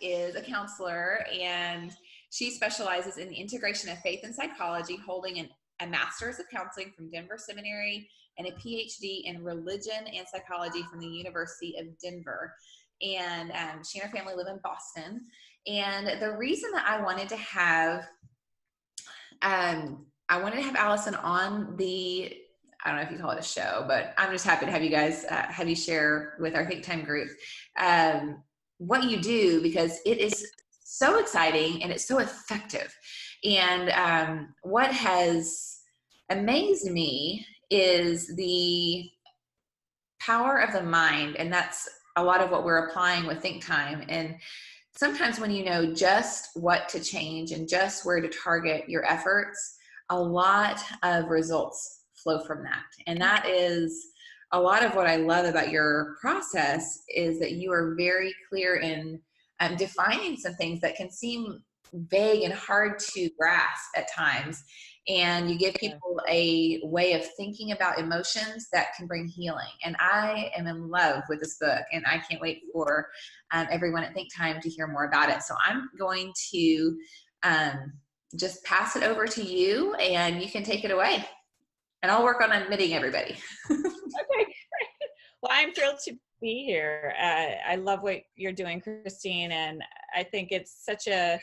is a counselor, and she specializes in the integration of faith and psychology, holding a master's of counseling from Denver Seminary and a PhD in religion and psychology from the University of Denver. And she and her family live in Boston. And the reason that I wanted to have Allison on the, I don't know if you call it a show, but I'm just happy to have you guys, have you share with our Think Time group what you do, because it is so exciting and it's so effective. And what has amazed me is the power of the mind, and that's a lot of what we're applying with Think Time. And sometimes when you know just what to change and just where to target your efforts, a lot of results flow from that. And that is a lot of what I love about your process, is that you are very clear in defining some things that can seem vague and hard to grasp at times. And you give people a way of thinking about emotions that can bring healing. And I am in love with this book, and I can't wait for everyone at Think Time to hear more about it. So I'm going to just pass it over to you, and you can take it away. And I'll work on admitting everybody. Okay, great. Well, I'm thrilled to be here. I love what you're doing, Christine, and I think it's such a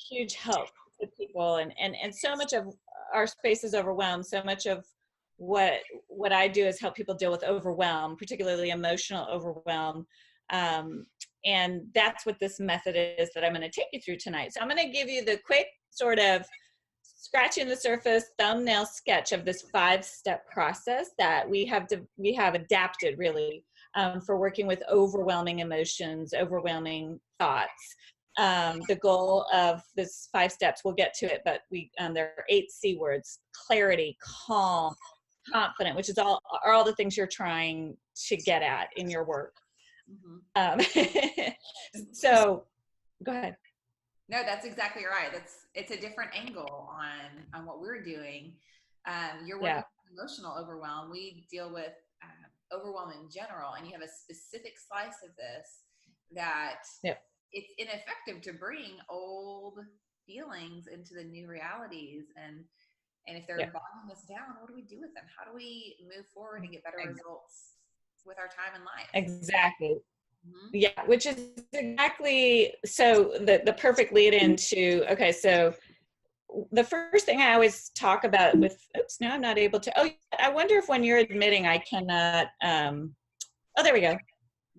huge help to people. And so much of our space is overwhelmed. So much of what I do is help people deal with overwhelm, particularly emotional overwhelm. And that's what this method is that I'm going to take you through tonight. So I'm going to give you the quick sort of scratching the surface thumbnail sketch of this 5-step process that we have adapted really for working with overwhelming emotions, overwhelming thoughts. The goal of this 5 steps, we'll get to it, but there are 8 C words: clarity, calm, confident, which are all the things you're trying to get at in your work. Mm-hmm. So go ahead. No, that's exactly right. It's a different angle on what we're doing. You're working with emotional overwhelm. We deal with overwhelm in general, and you have a specific slice of this that it's ineffective to bring old feelings into the new realities. And if they're bogging us down, what do we do with them? How do we move forward and get better results with our time in life? Exactly. Mm-hmm. Yeah, which is exactly, so the perfect lead into, okay, so the first thing I always talk about with, now I'm not able to, I wonder if when you're admitting I cannot, there we go.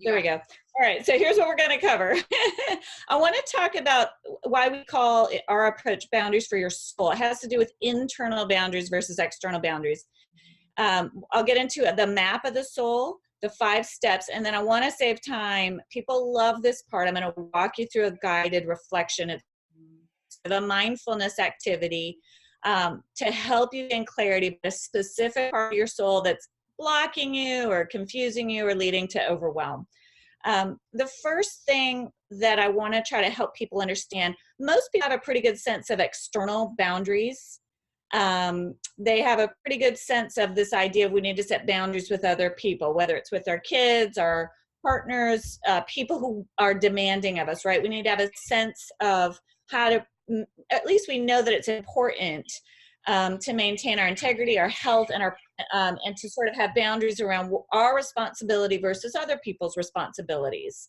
There we go. All right, so here's what we're going to cover. I want to talk about why we call our approach boundaries for your soul. It has to do with internal boundaries versus external boundaries. I'll get into the map of the soul, the 5 steps, and then I want to save time. People love this part. I'm going to walk you through a guided reflection. It's the mindfulness activity to help you gain clarity about a specific part of your soul that's blocking you or confusing you or leading to overwhelm. The first thing that I want to try to help people understand, most people have a pretty good sense of external boundaries. They have a pretty good sense of this idea of we need to set boundaries with other people, whether it's with our kids, our partners, people who are demanding of us, right? We need to have a sense of how to, at least we know that it's important to maintain our integrity, our health, and our and to sort of have boundaries around our responsibility versus other people's responsibilities.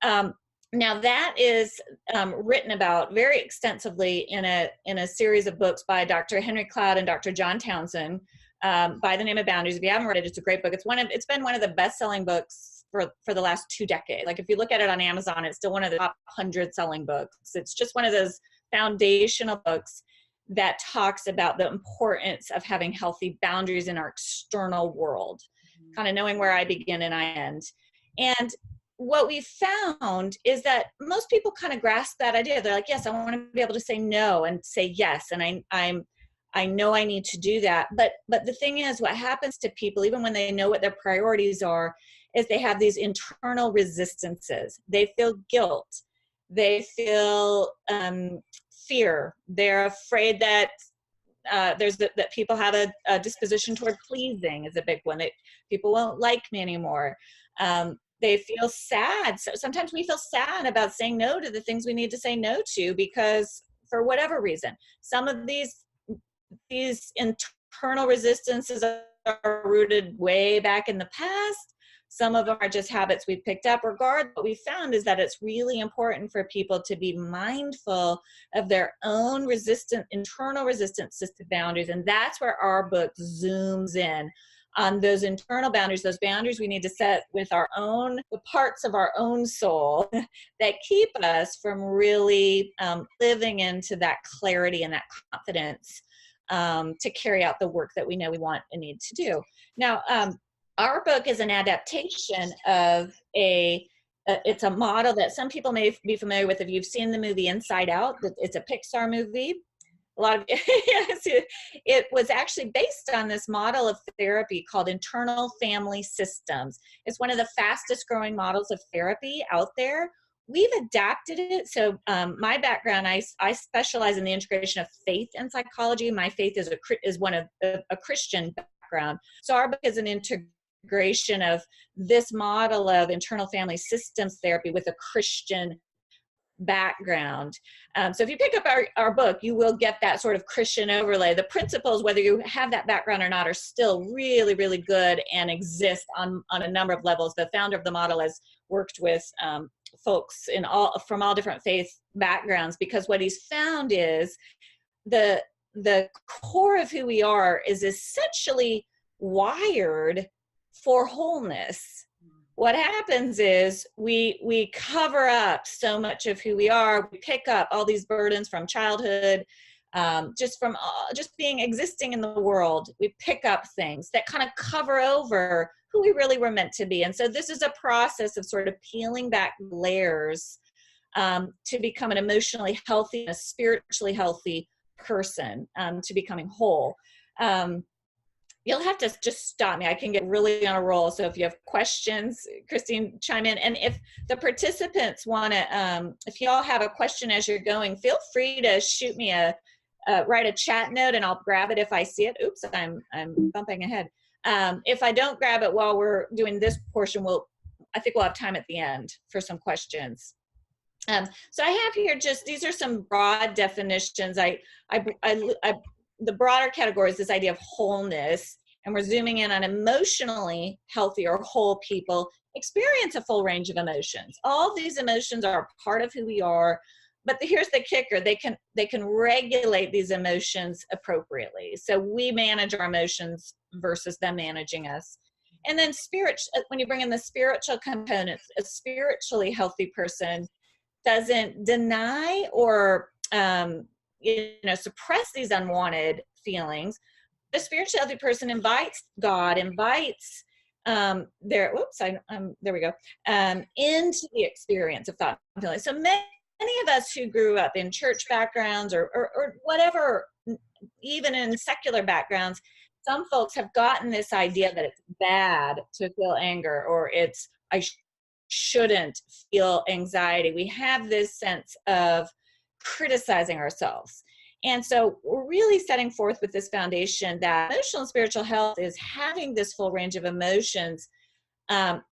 Now that is written about very extensively in a series of books by Dr. Henry Cloud and Dr. John Townsend by the name of Boundaries. If you haven't read it, it's a great book. It's been one of the best-selling books for the last 2 decades. Like if you look at it on Amazon, it's still one of the top 100 selling books. It's just one of those foundational books that talks about the importance of having healthy boundaries in our external world, kind of knowing where I begin and I end. And what we found is that most people kind of grasp that idea. They're like, yes, I want to be able to say no and say yes. And I know I need to do that. But the thing is, what happens to people, even when they know what their priorities are, is they have these internal resistances. They feel guilt. They feel fear. They're afraid that that people have a disposition toward pleasing is a big one. That people won't like me anymore. They feel sad. So sometimes we feel sad about saying no to the things we need to say no to because for whatever reason. Some of these internal resistances are rooted way back in the past. Some of them are just habits we've picked up. Regardless, what we found is that it's really important for people to be mindful of their own internal resistance system boundaries. And that's where our book zooms in on those internal boundaries, those boundaries we need to set with the parts of our own soul that keep us from really living into that clarity and that confidence to carry out the work that we know we want and need to do. Now, our book is an adaptation of it's a model that some people may be familiar with if you've seen the movie Inside Out. It's a Pixar movie. A lot of it was actually based on this model of therapy called internal family systems. It's one of the fastest growing models of therapy out there. We've adapted it. So my background, I specialize in the integration of faith and psychology. My faith is one of a Christian background. So our book is an integration of this model of internal family systems therapy with a Christian background. So if you pick up our book, you will get that sort of Christian overlay. The principles, whether you have that background or not, are still really, really good and exist on a number of levels. The founder of the model has worked with folks from all different faith backgrounds, because what he's found is the core of who we are is essentially wired for wholeness. What happens is we cover up so much of who we are. We pick up all these burdens from childhood, just being existing in the world. We pick up things that kind of cover over who we really were meant to be. And so this is a process of sort of peeling back layers to become an emotionally healthy, a spiritually healthy person, to becoming whole. You'll have to just stop me. I can get really on a roll. So if you have questions, Christine, chime in. And if the participants want to, if you all have a question as you're going, feel free to shoot me write a chat note, and I'll grab it if I see it. Oops, I'm bumping ahead. If I don't grab it while we're doing this portion, I think we'll have time at the end for some questions. So I have here these are some broad definitions. The broader category is this idea of wholeness, and we're zooming in on emotionally healthy or whole people experience a full range of emotions. All these emotions are part of who we are, but here's the kicker: they can regulate these emotions appropriately. So we manage our emotions versus them managing us. And then when you bring in the spiritual components, a spiritually healthy person doesn't deny or suppress these unwanted feelings. The spiritually healthy person invites God, invites into the experience of thought and feeling. So many of us who grew up in church backgrounds or whatever, even in secular backgrounds, some folks have gotten this idea that it's bad to feel anger, or I shouldn't feel anxiety. We have this sense of criticizing ourselves. And so we're really setting forth with this foundation that emotional and spiritual health is having this full range of emotions.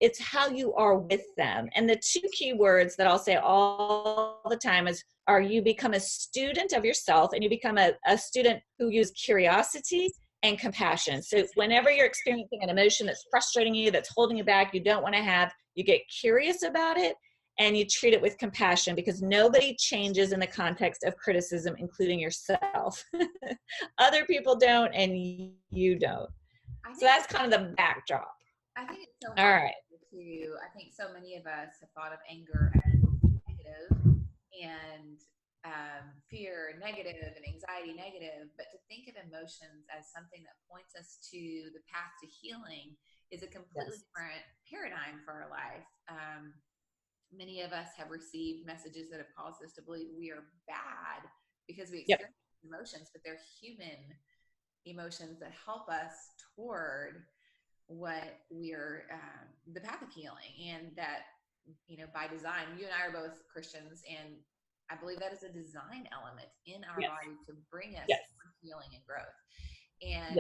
It's how you are with them. And the two key words that I'll say all the time are you become a student of yourself, and you become a student who uses curiosity and compassion. So whenever you're experiencing an emotion that's frustrating you, that's holding you back, you don't want to have, you get curious about it, and you treat it with compassion, because nobody changes in the context of criticism, including yourself. Other people don't, and you don't. So that's kind of the backdrop. I think it's so all right. Too. I think so many of us have thought of anger as negative, and fear negative, and anxiety negative, but to think of emotions as something that points us to the path to healing is a completely different paradigm for our life. Many of us have received messages that have caused us to believe we are bad because we experience emotions, but they're human emotions that help us toward what we're, the path of healing. And that, by design, you and I are both Christians, and I believe that is a design element in our body to bring us toward healing and growth. And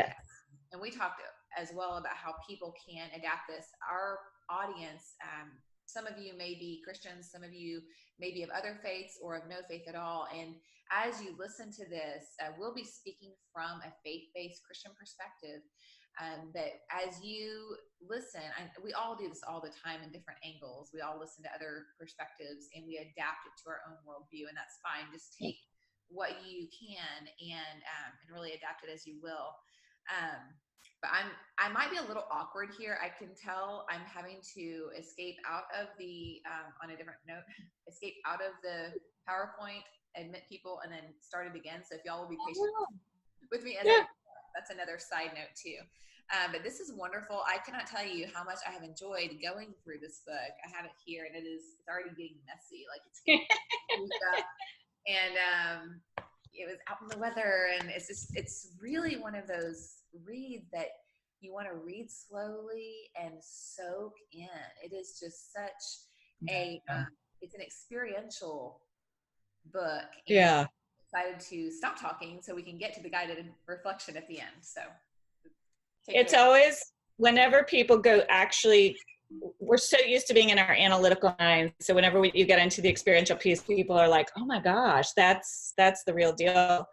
and we talked as well about how people can adapt this. Our audience, some of you may be Christians, some of you may be of other faiths or of no faith at all. And as you listen to this, we'll be speaking from a faith-based Christian perspective. That as you listen, we all do this all the time in different angles. We all listen to other perspectives and we adapt it to our own worldview, and that's fine. Just take what you can and really adapt it as you will. But I might be a little awkward here. I can tell I'm having to escape out of the, on a different note, escape out of the PowerPoint, admit people, and then start it again. So if y'all will be patient with me, that's another side note too. But this is wonderful. I cannot tell you how much I have enjoyed going through this book. I have it here, and it's already getting messy. Like it's and it was out in the weather, and it's really one of those reads that you want to read slowly and soak in. It is just such it's an experiential book. Yeah. Decided to stop talking so we can get to the guided reflection at the end. So it's always, whenever people go, actually, we're so used to being in our analytical mind. So whenever you get into the experiential piece, people are like, oh my gosh, that's the real deal.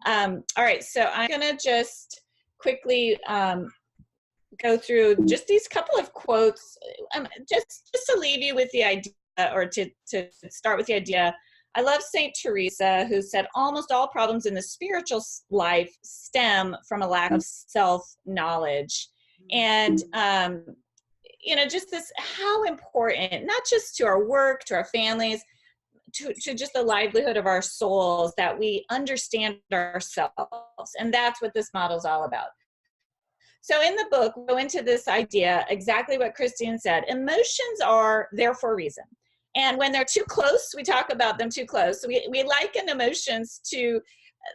All right. So I'm going to just quickly go through just these couple of quotes, just to leave you with the idea, or to start with the idea. I love Saint Teresa, who said almost all problems in the spiritual life stem from a lack of self-knowledge. And, just this, how important, not just to our work, to our families, to just the livelihood of our souls, that we understand ourselves. And that's what this model is all about. So in the book, we go into this idea, exactly what Christine said. Emotions are there for a reason. And when they're too close, we talk about them too close. So we liken emotions to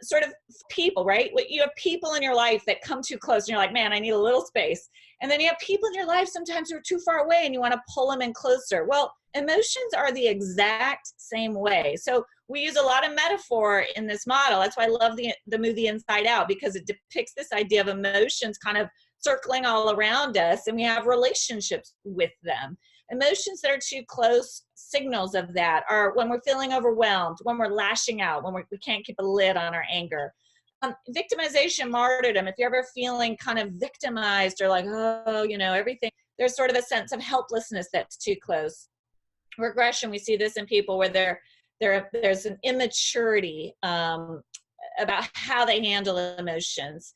sort of people, right? You have people in your life that come too close and you're like, man, I need a little space. And then you have people in your life sometimes who are too far away and you want to pull them in closer. Well, emotions are the exact same way. So we use a lot of metaphor in this model. That's why I love the movie Inside Out, because it depicts this idea of emotions kind of circling all around us, and we have relationships with them. Emotions that are too close, signals of that are when we're feeling overwhelmed, when we're lashing out, when we can't keep a lid on our anger. Victimization, martyrdom, if you're ever feeling kind of victimized or like, oh, everything, there's sort of a sense of helplessness that's too close. Regression, we see this in people where there's an immaturity about how they handle emotions.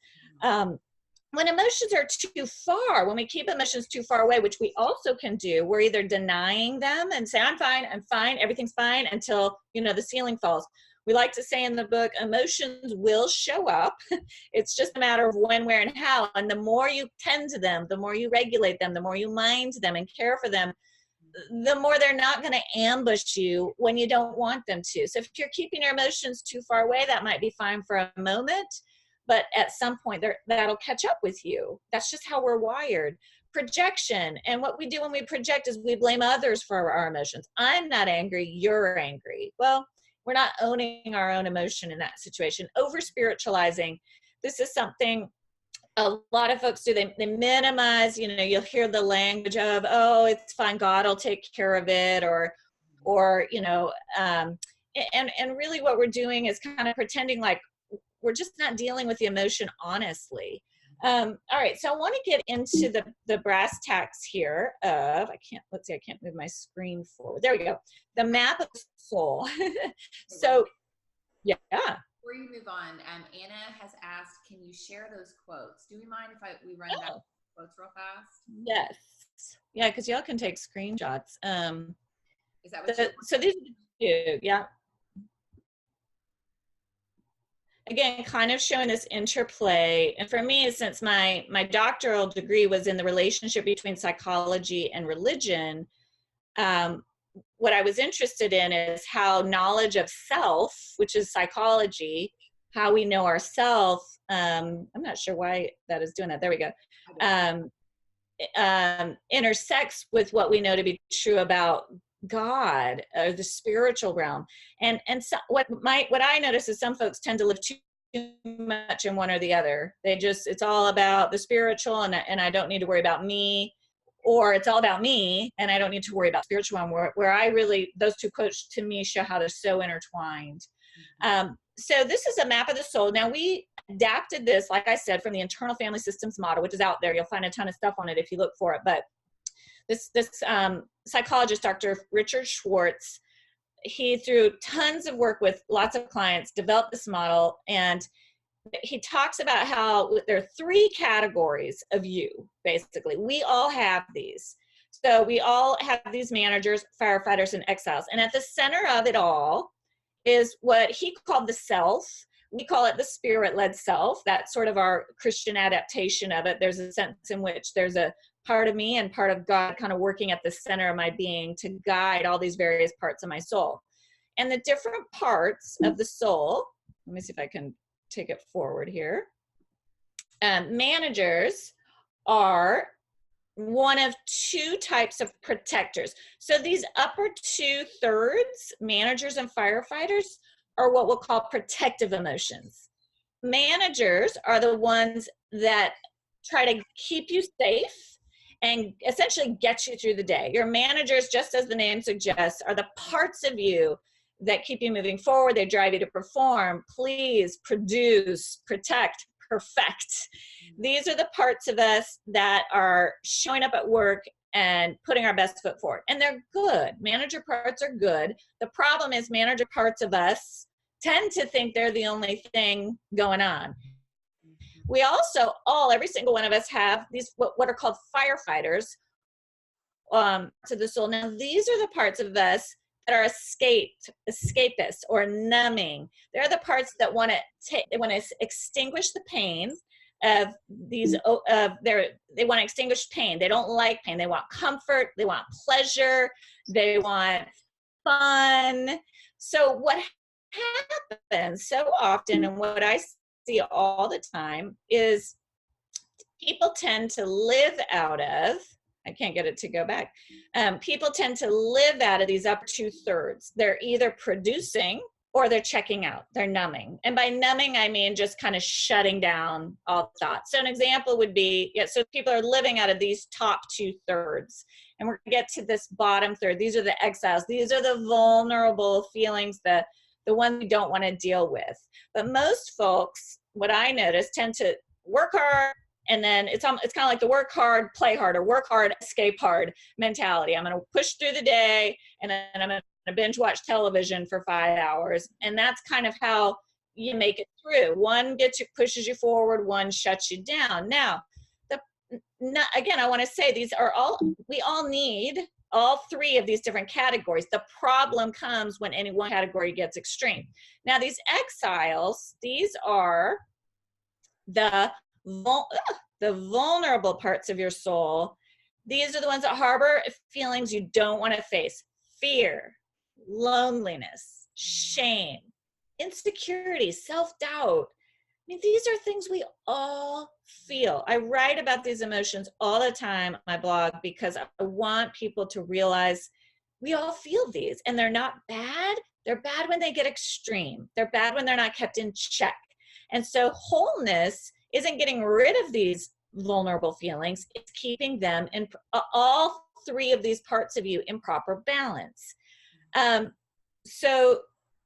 When emotions are too far, when we keep emotions too far away, which we also can do, we're either denying them and say, I'm fine, everything's fine, until, the ceiling falls. We like to say in the book, emotions will show up. It's just a matter of when, where, and how. And the more you tend to them, the more you regulate them, the more you mind them and care for them, the more they're not going to ambush you when you don't want them to. So if you're keeping your emotions too far away, that might be fine for a moment. But at some point, that'll catch up with you. That's just how we're wired. Projection. And what we do when we project is we blame others for our emotions. I'm not angry, you're angry. Well, we're not owning our own emotion in that situation. Over-spiritualizing. This is something a lot of folks do. They minimize, you'll hear the language of, oh, it's fine, God will take care of it, or and really what we're doing is kind of pretending like we're just not dealing with the emotion honestly. All right, so I want to get into the brass tacks here of, I can't move my screen forward. There we go. The map of the soul. So, yeah. Before you move on, Anna has asked, can you share those quotes? Do we mind if we run back quotes real fast? Yes. Yeah, because y'all can take screenshots. Is that what so these are the two, yeah. Again, kind of showing this interplay. And for me, since my doctoral degree was in the relationship between psychology and religion, what I was interested in is how knowledge of self, which is psychology, how we know ourselves, I'm not sure why that is doing that. There we go. Intersects with what we know to be true about God, or the spiritual realm. And so what I notice is some folks tend to live too too much in one or the other. It's all about the spiritual and I don't need to worry about me, or it's all about me and I don't need to worry about spiritual, and where I really, those two quotes to me show how they're so intertwined. So this is a map of the soul. Now we adapted this, like I said, from the internal family systems model, which is out there. You'll find a ton of stuff on it if you look for it. But this psychologist, Dr. Richard Schwartz, he, through tons of work with lots of clients, developed this model. And he talks about how there are 3 categories of you, basically. We all have these. So we all have these managers, firefighters, and exiles. And at the center of it all is what he called the self. We call it the spirit-led self. That's sort of our Christian adaptation of it. There's a sense in which there's a part of me and part of God kind of working at the center of my being to guide all these various parts of my soul. And the different parts of the soul, let me see if I can take it forward here. Managers are one of 2 types of protectors. So these upper 2/3, managers and firefighters, are what we'll call protective emotions. Managers are the ones that try to keep you safe and essentially get you through the day. Your managers, just as the name suggests, are the parts of you that keep you moving forward. They drive you to perform, please, produce, protect, perfect. These are the parts of us that are showing up at work and putting our best foot forward. And they're good. Manager parts are good. The problem is manager parts of us tend to think they're the only thing going on. We also, every single one of us have these, what are called firefighters to the soul. Now, these are the parts of us that are escapists or numbing. They're the parts that want to extinguish the pain of these. They want to extinguish pain. They don't like pain. They want comfort. They want pleasure. They want fun. So what happens so often, and what I see all the time, is people tend to live out of, I can't get it to go back. People tend to live out of these upper 2/3. They're either producing or they're checking out. They're numbing. And by numbing, I mean just kind of shutting down all thoughts. So an example would be, so people are living out of these top 2/3. And we're going to get to this bottom third. These are the exiles. These are the vulnerable feelings, the ones we don't want to deal with. But most folks, what I notice, tend to work hard, and then it's kind of like the work hard, play hard, or work hard, escape hard mentality. I'm going to push through the day, and then I'm going to binge watch television for 5 hours. And that's kind of how you make it through. One pushes you forward, one shuts you down. Now, again, I want to say we all need all 3 of these different categories. The problem comes when any one category gets extreme. Now, these exiles, these are the vulnerable parts of your soul. These are the ones that harbor feelings you don't want to face: fear, loneliness, shame, insecurity, self-doubt. I mean, these are things we all feel. I write about these emotions all the time on my blog because I want people to realize we all feel these, and they're not bad. They're bad when they get extreme. They're bad when they're not kept in check. And so wholeness isn't getting rid of these vulnerable feelings. It's keeping them in all 3 of these parts of you in proper balance. So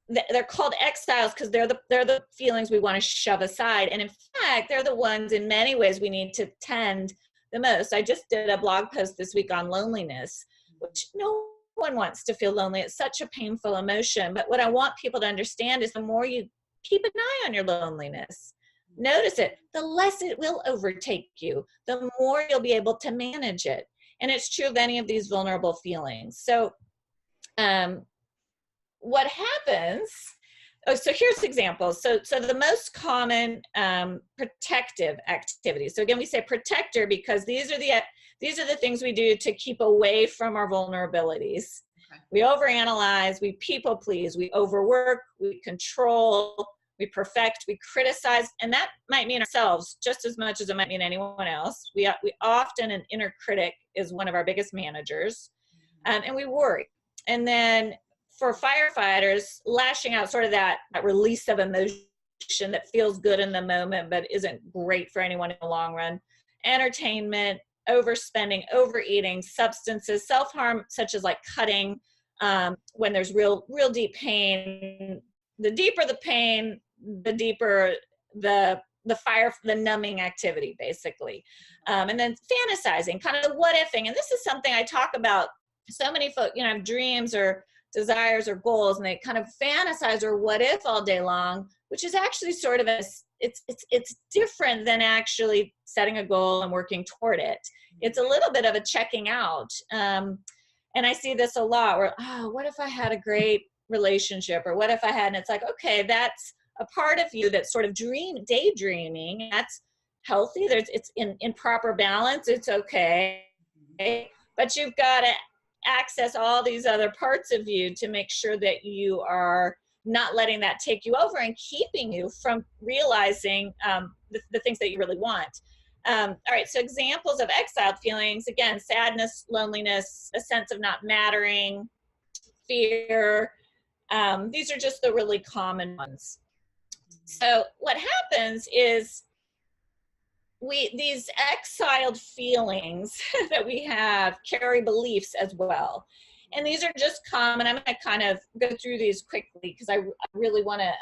they're called exiles because they're the feelings we want to shove aside. And in fact, they're the ones in many ways we need to tend the most. I just did a blog post this week on loneliness, which no one wants to feel lonely. It's such a painful emotion. But what I want people to understand is the more you keep an eye on your loneliness, notice it, the less it will overtake you, the more you'll be able to manage it. And it's true of any of these vulnerable feelings. So what happens, so here's examples. So the most common protective activities. So again, we say protector because these are the things we do to keep away from our vulnerabilities. Okay. We overanalyze, we people please, we overwork, we control, we perfect, we criticize, and that might mean ourselves just as much as it might mean anyone else. We often, an inner critic is one of our biggest managers, and we worry. And then for firefighters, lashing out, sort of that release of emotion that feels good in the moment but isn't great for anyone in the long run. Entertainment, overspending, overeating, substances, self-harm such as like cutting, when there's real deep pain. The deeper the pain, the deeper the fire, the numbing activity, basically. And then fantasizing, kind of what ifing. And this is something I talk about. So many folks, have dreams or desires or goals, and they kind of fantasize or what if all day long, which is actually sort of it's different than actually setting a goal and working toward it. It's a little bit of a checking out. And I see this a lot where, what if I had a great relationship, or what if I had, and it's like, okay, that's a part of you that's sort of daydreaming. That's healthy. It's in proper balance. It's okay. But you've got to access all these other parts of you to make sure that you are not letting that take you over and keeping you from realizing the things that you really want. All right, so examples of exiled feelings, again, sadness, loneliness, a sense of not mattering, fear. These are just the really common ones. So what happens is these exiled feelings that we have carry beliefs as well. And these are just common. I'm going to kind of go through these quickly because I really want to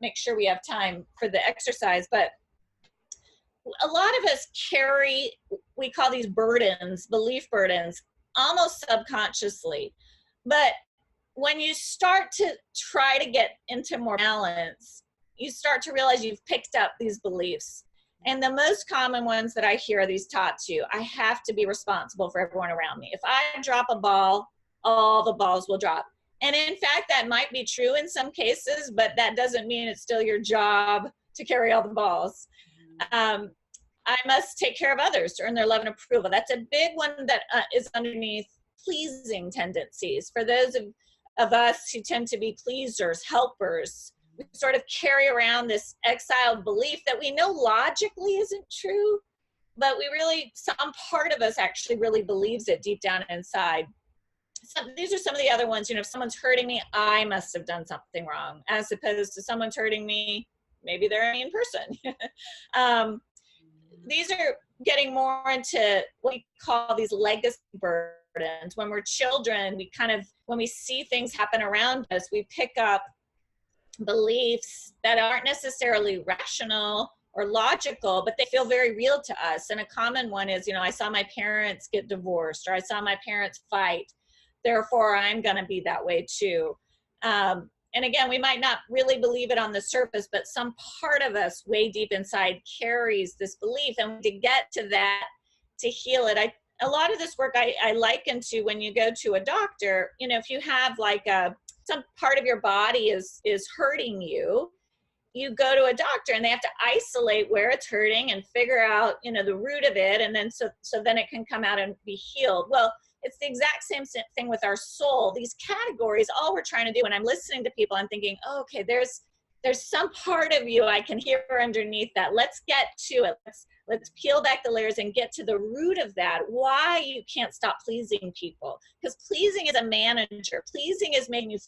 make sure we have time for the exercise. But a lot of us carry, we call these burdens, belief burdens, almost subconsciously. But when you start to try to get into more balance, you start to realize you've picked up these beliefs. And the most common ones that I hear are these top two. I have to be responsible for everyone around me. If I drop a ball, all the balls will drop. And in fact, that might be true in some cases, but that doesn't mean it's still your job to carry all the balls. I must take care of others to earn their love and approval. That's a big one that is underneath pleasing tendencies. For those of us who tend to be pleasers, helpers, we sort of carry around this exiled belief that we know logically isn't true, but some part of us actually really believes it deep down inside. So these are some of the other ones. If someone's hurting me, I must have done something wrong, as opposed to someone's hurting me, maybe they're a mean person. These are getting more into what we call these legacy burdens. When we're children, when we see things happen around us, we pick up beliefs that aren't necessarily rational or logical, but they feel very real to us. And a common one is, I saw my parents get divorced, or I saw my parents fight, therefore I'm going to be that way too. And again, we might not really believe it on the surface, but some part of us way deep inside carries this belief. And to get to that, to heal it, a lot of this work I liken to when you go to a doctor. If you have like some part of your body is hurting you, you go to a doctor and they have to isolate where it's hurting and figure out, the root of it. And then so then it can come out and be healed. Well, it's the exact same thing with our soul. These categories, all we're trying to do, when I'm listening to people, I'm thinking, oh, okay, there's some part of you I can hear underneath that. Let's get to it. Let's peel back the layers and get to the root of that, why you can't stop pleasing people. Because pleasing is a manager. Pleasing is making you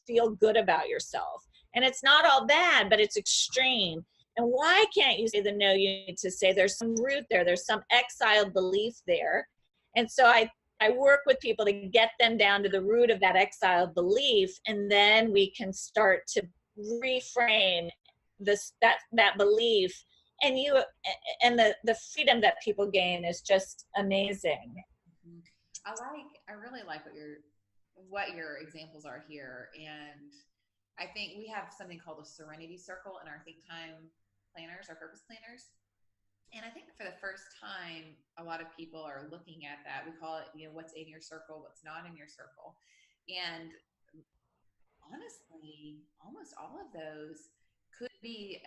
feel good about yourself. And it's not all bad, but it's extreme. And why can't you say the no you need to say? There's some root there. There's some exiled belief there. And so I work with people to get them down to the root of that exiled belief, and then we can start to reframe that belief. And the freedom that people gain is just amazing. I really like what your examples are here. And I think we have something called a serenity circle in our Think Time planners, our purpose planners. And I think for the first time, a lot of people are looking at that. We call it, what's in your circle, what's not in your circle. And honestly, almost all of those could be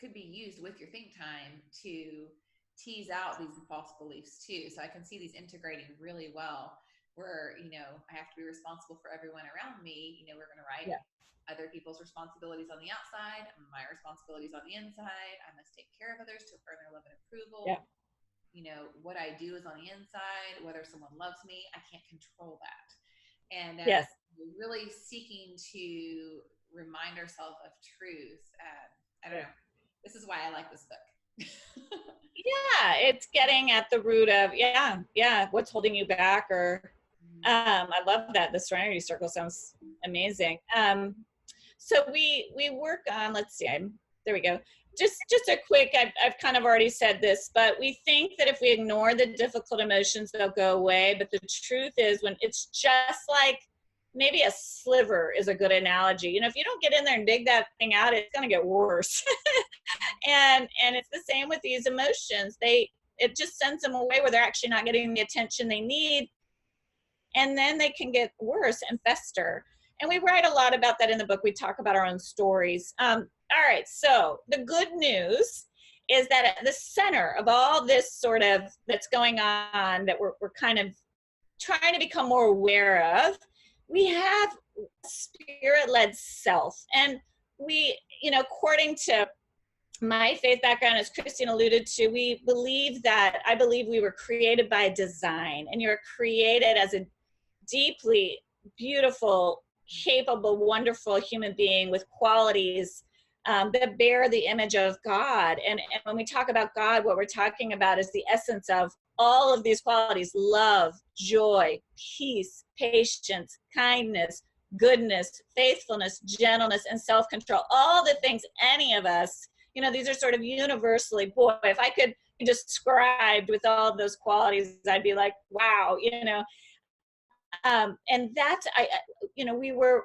used with your Think Time to tease out these false beliefs too. So I can see these integrating really well, where, I have to be responsible for everyone around me. We're going to write other people's responsibilities on the outside, my responsibilities on the inside. I must take care of others to earn their love and approval. Yeah. What I do is on the inside. Whether someone loves me, I can't control that. And really seeking to remind ourselves of truth I don't know. This is why I like this book. Yeah, it's getting at the root of, what's holding you back, or I love that. The Serenity Circle sounds amazing. So we work on, let's see, there we go. Just a quick, I've kind of already said this, but we think that if we ignore the difficult emotions, they'll go away. But the truth is, when it's just like, maybe a sliver is a good analogy. You know, if you don't get in there and dig that thing out, it's going to get worse. and it's the same with these emotions. It just sends them away where they're actually not getting the attention they need. And then they can get worse and fester. And we write a lot about that in the book. We talk about our own stories. All right, so the good news is that at the center of all this sort of that's going on that we're kind of trying to become more aware of, we have spirit-led self. And we, you know, according to my faith background, as Christine alluded to, I believe we were created by design, and you're created as a deeply beautiful, capable, wonderful human being with qualities that bear the image of God. And when we talk about God, what we're talking about is the essence of all of these qualities: love, joy, peace, patience, kindness, goodness, faithfulness, gentleness, and self-control. All the things any of us, you know, these are sort of universally, boy, if I could be described with all of those qualities, I'd be like, wow, you know. And that's, you know, we were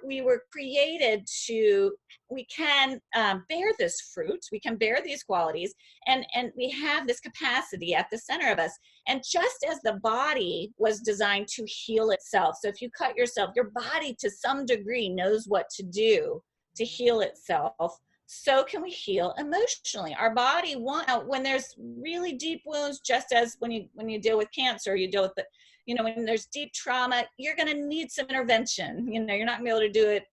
created to, we can bear this fruit, we can bear these qualities, and we have this capacity at the center of us. And just as the body was designed to heal itself, so if you cut yourself, your body to some degree knows what to do to heal itself. So can we heal emotionally? Our body when there's really deep wounds, just as when you deal with cancer, you deal with the, you know, when there's deep trauma, you're going to need some intervention. You know, you're not going to be able to do it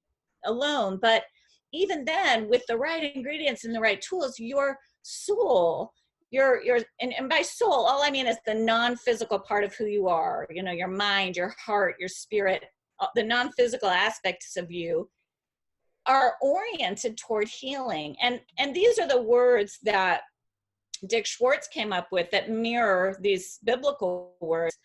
alone. But even then, with the right ingredients and the right tools, your soul, and by soul, all I mean is the non-physical part of who you are. You know, your mind, your heart, your spirit, the non-physical aspects of you are oriented toward healing. And these are the words that Dick Schwartz came up with that mirror these biblical words.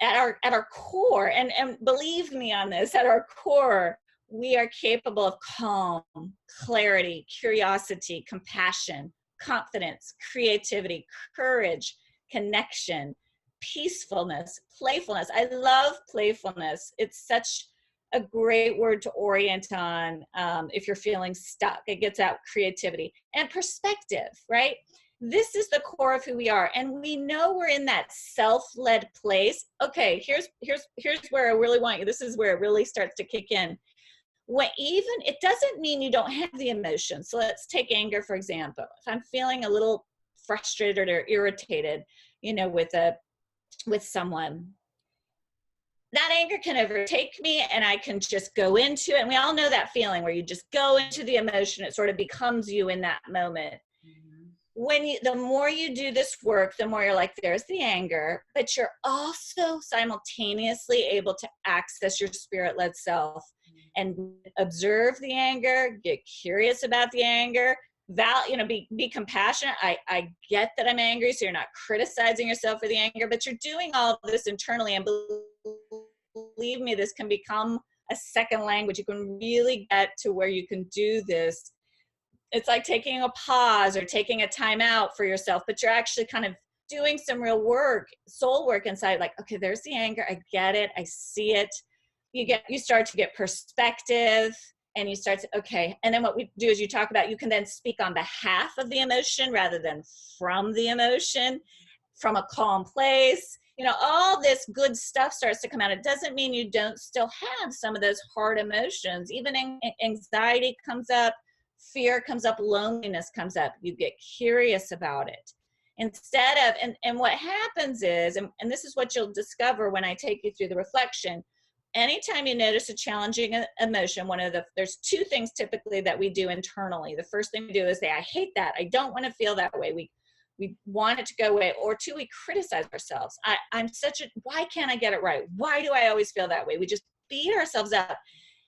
At our core, and believe me on this, at our core, we are capable of calm, clarity, curiosity, compassion, confidence, creativity, courage, connection, peacefulness, playfulness. I love playfulness. It's such a great word to orient on if you're feeling stuck. It gets out creativity and perspective, right? This is the core of who we are. And we know we're in that self-led place. Okay, here's where I really want you. This is where it really starts to kick in. It doesn't mean you don't have the emotion. So let's take anger, for example. If I'm feeling a little frustrated or irritated, you know, with someone, that anger can overtake me and I can just go into it. And we all know that feeling where you just go into the emotion. It sort of becomes you in that moment. The more you do this work, the more you're like, there's the anger, but you're also simultaneously able to access your spirit-led self and observe the anger, get curious about the anger, be compassionate. I get that I'm angry, so you're not criticizing yourself for the anger, but you're doing all of this internally. And believe me, this can become a second language. You can really get to where you can do this. It's like taking a pause or taking a time out for yourself, but you're actually kind of doing some real work, soul work inside, like, okay, there's the anger. I get it. I see it. You start to get perspective, and you start to, okay. And then what we do is you talk about, you can then speak on behalf of the emotion rather than from the emotion, from a calm place. You know, all this good stuff starts to come out. It doesn't mean you don't still have some of those hard emotions. Even anxiety comes up. Fear comes up, loneliness comes up. You get curious about it. Instead of, and what happens is, and this is what you'll discover when I take you through the reflection, anytime you notice a challenging emotion, there's two things typically that we do internally. The first thing we do is say, I hate that. I don't want to feel that way. We want it to go away. Or two, we criticize ourselves. Why can't I get it right? Why do I always feel that way? We just beat ourselves up.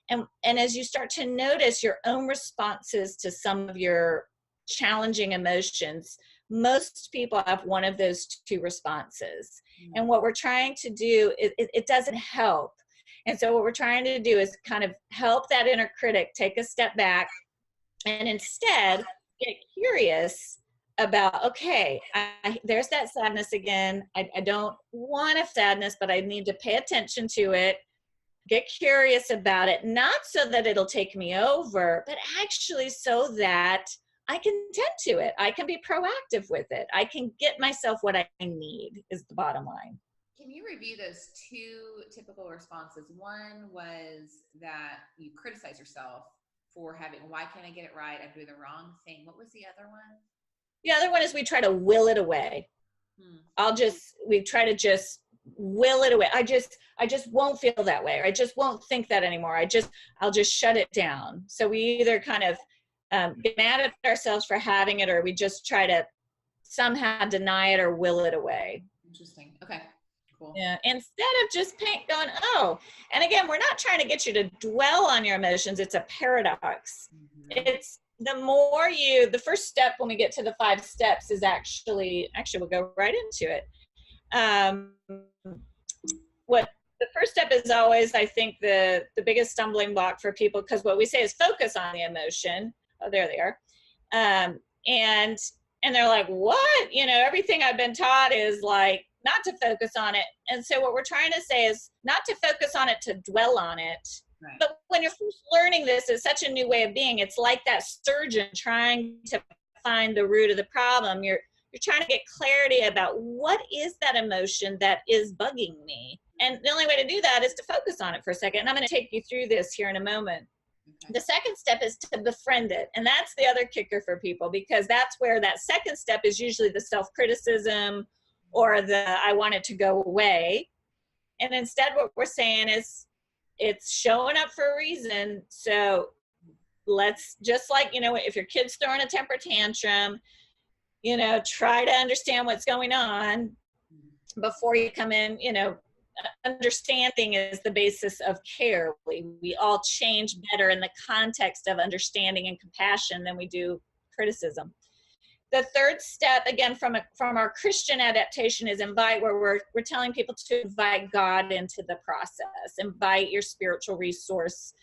And as you start to notice your own responses to some of your challenging emotions, most people have one of those two responses. And what we're trying to do is it doesn't help. And so what we're trying to do is kind of help that inner critic take a step back and instead get curious about, okay, there's that sadness again. I don't want a sadness, but I need to pay attention to it. Get curious about it, not so that it'll take me over, but actually so that I can tend to it. I can be proactive with it. I can get myself what I need, is the bottom line. Can you review those two typical responses? One was that you criticize yourself for having, why can't I get it right? I'm doing the wrong thing. What was the other one? The other one is we try to will it away. We try to just will it away. I just won't feel that way, or I just won't think that anymore. I'll just shut it down. So we either kind of get mad at ourselves for having it, or we just try to somehow deny it or will it away. Interesting. Okay, cool. Yeah. Instead of just going, oh, and again, we're not trying to get you to dwell on your emotions. It's a paradox. It's the first step when we get to the 5 steps is actually we'll go right into it. What the first step is always, I think, the biggest stumbling block for people, because what we say is focus on the emotion. Oh, there they are. And they're like, what? Everything I've been taught is like not to focus on it. And so what we're trying to say is not to focus on it, to dwell on it. Right. But when you're first learning this, it's such a new way of being. It's like that surgeon trying to find the root of the problem. You're trying to get clarity about what is that emotion that is bugging me. And the only way to do that is to focus on it for a second. And I'm going to take you through this here in a moment. Okay. The second step is to befriend it. And that's the other kicker for people, because that's where that second step is usually the self-criticism or the I want it to go away. And instead what we're saying is it's showing up for a reason. So let's just like, if your kid's throwing a temper tantrum, try to understand what's going on before you come in. Understanding is the basis of care. We all change better in the context of understanding and compassion than we do criticism. The third step, again, from our Christian adaptation, is invite, where we're telling people to invite God into the process, invite your spiritual resource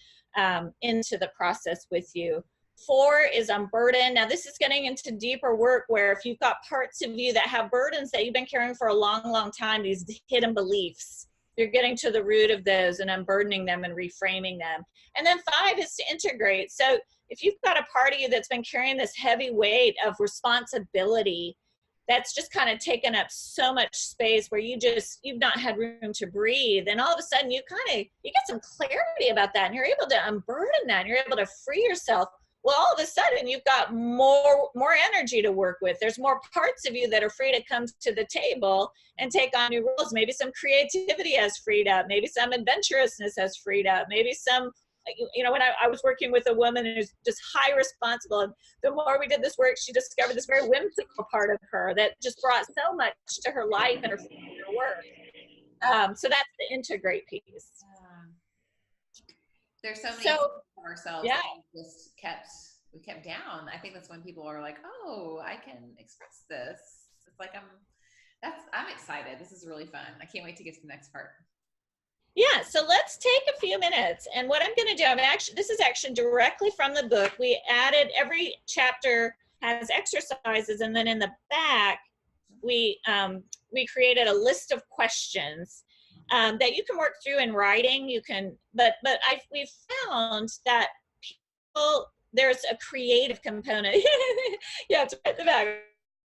into the process with you. 4 is unburden. Now this is getting into deeper work where if you've got parts of you that have burdens that you've been carrying for a long, long time, these hidden beliefs, you're getting to the root of those and unburdening them and reframing them. And then 5 is to integrate. So if you've got a part of you that's been carrying this heavy weight of responsibility that's just kind of taken up so much space where you've not had room to breathe, and all of a sudden you get some clarity about that and you're able to unburden that and you're able to free yourself. Well, all of a sudden you've got more energy to work with. There's more parts of you that are free to come to the table and take on new roles. Maybe some creativity has freed up. Maybe some adventurousness has freed up. Maybe some, when I was working with a woman who's just high responsible, and the more we did this work, she discovered this very whimsical part of her that just brought so much to her life and her work. So that's the integrate piece. There's so many of ourselves that we kept down. I think that's when people are like, oh, I can express this. It's like I'm excited. This is really fun. I can't wait to get to the next part. Yeah, so let's take a few minutes. And what I'm going to do, this is actually directly from the book. We added, every chapter has exercises, and then in the back, we created a list of questions that you can work through in writing. We found that there's a creative component. Yeah, it's right at the back.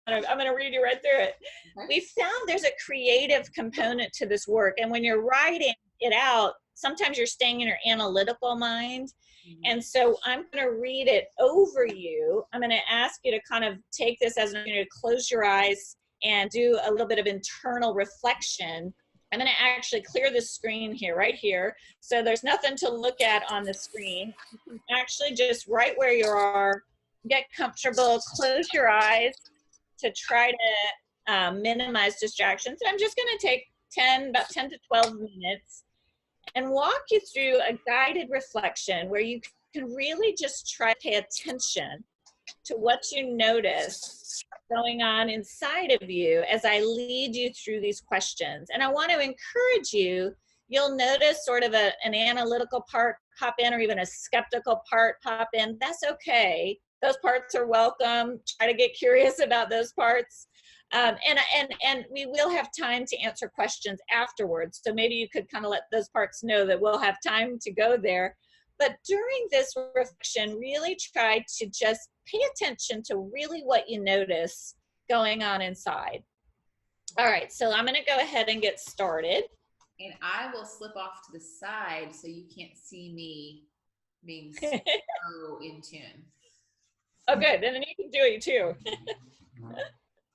I'm going to read you right through it. Okay. We found there's a creative component to this work. And when you're writing it out, sometimes you're staying in your analytical mind. And so I'm going to read it over you. I'm going to ask you to kind of take this as an opportunity to close your eyes and do a little bit of internal reflection. I'm going to actually clear the screen here, right here. So there's nothing to look at on the screen. You can actually just right where you are, get comfortable, close your eyes to try to minimize distractions. And I'm just going to take about 10 to 12 minutes and walk you through a guided reflection where you can really just try to pay attention to what you notice going on inside of you as I lead you through these questions. And I want to encourage you, you'll notice sort of an analytical part pop in, or even a skeptical part pop in. That's okay. Those parts are welcome. Try to get curious about those parts. And we will have time to answer questions afterwards. So maybe you could kind of let those parts know that we'll have time to go there. But during this reflection, really try to just pay attention to really what you notice going on inside. All right, so I'm gonna go ahead and get started. And I will slip off to the side so you can't see me being so in tune. Oh, good, and then you can do it too.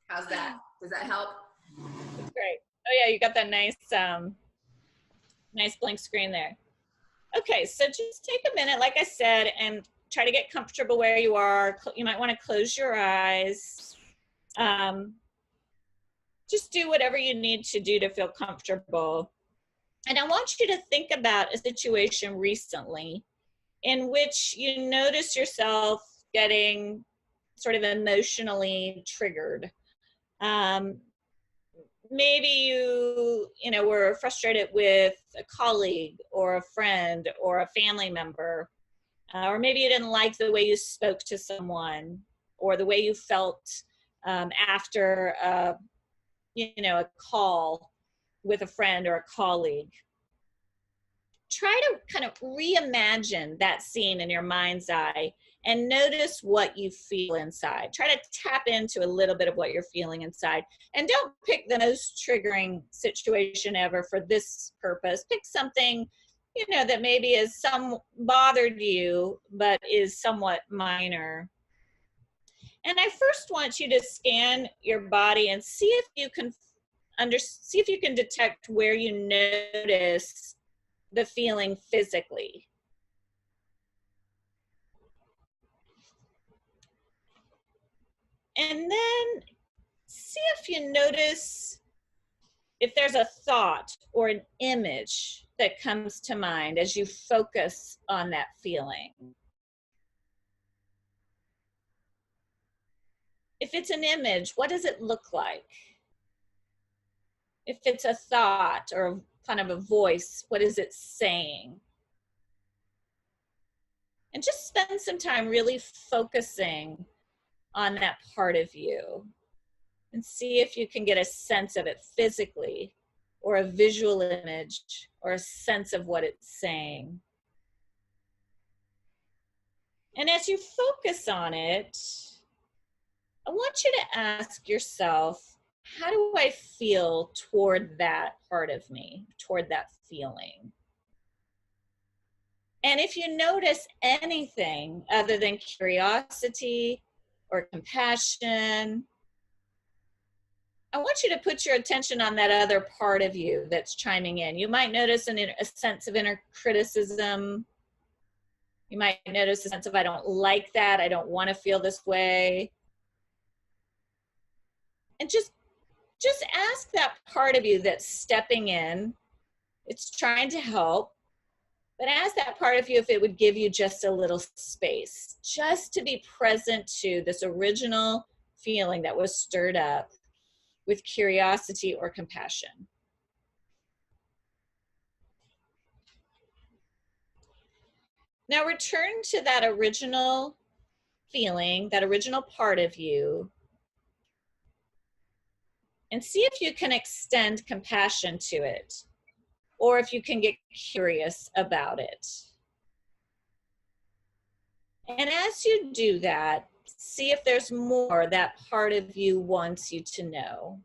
How's that? Does that help? That's great. Oh yeah, you got that nice, nice blank screen there. Okay, so just take a minute, like I said, and try to get comfortable where you are. You might want to close your eyes. Just do whatever you need to do to feel comfortable. And I want you to think about a situation recently in which you notice yourself getting sort of emotionally triggered. Maybe you were frustrated with a colleague or a friend or a family member, or maybe you didn't like the way you spoke to someone, or the way you felt after a call with a friend or a colleague. Try to kind of reimagine that scene in your mind's eye and notice what you feel inside. Try to tap into a little bit of what you're feeling inside. And don't pick the most triggering situation ever for this purpose. Pick something, that maybe is bothered you, but is somewhat minor. And I first want you to scan your body and see if you can detect where you notice the feeling physically. And then see if you notice if there's a thought or an image that comes to mind as you focus on that feeling. If it's an image, what does it look like? If it's a thought or kind of a voice, what is it saying? And just spend some time really focusing on that part of you and see if you can get a sense of it physically, or a visual image, or a sense of what it's saying. And as you focus on it, I want you to ask yourself, how do I feel toward that part of me, toward that feeling? And if you notice anything other than curiosity or compassion, I want you to put your attention on that other part of you that's chiming in. You might notice a sense of inner criticism. You might notice a sense of, I don't like that, I don't want to feel this way. And just ask that part of you that's stepping in. It's trying to help. But ask that part of you if it would give you just a little space, just to be present to this original feeling that was stirred up with curiosity or compassion. Now return to that original feeling, that original part of you, and see if you can extend compassion to it, or if you can get curious about it. And as you do that, see if there's more that part of you wants you to know.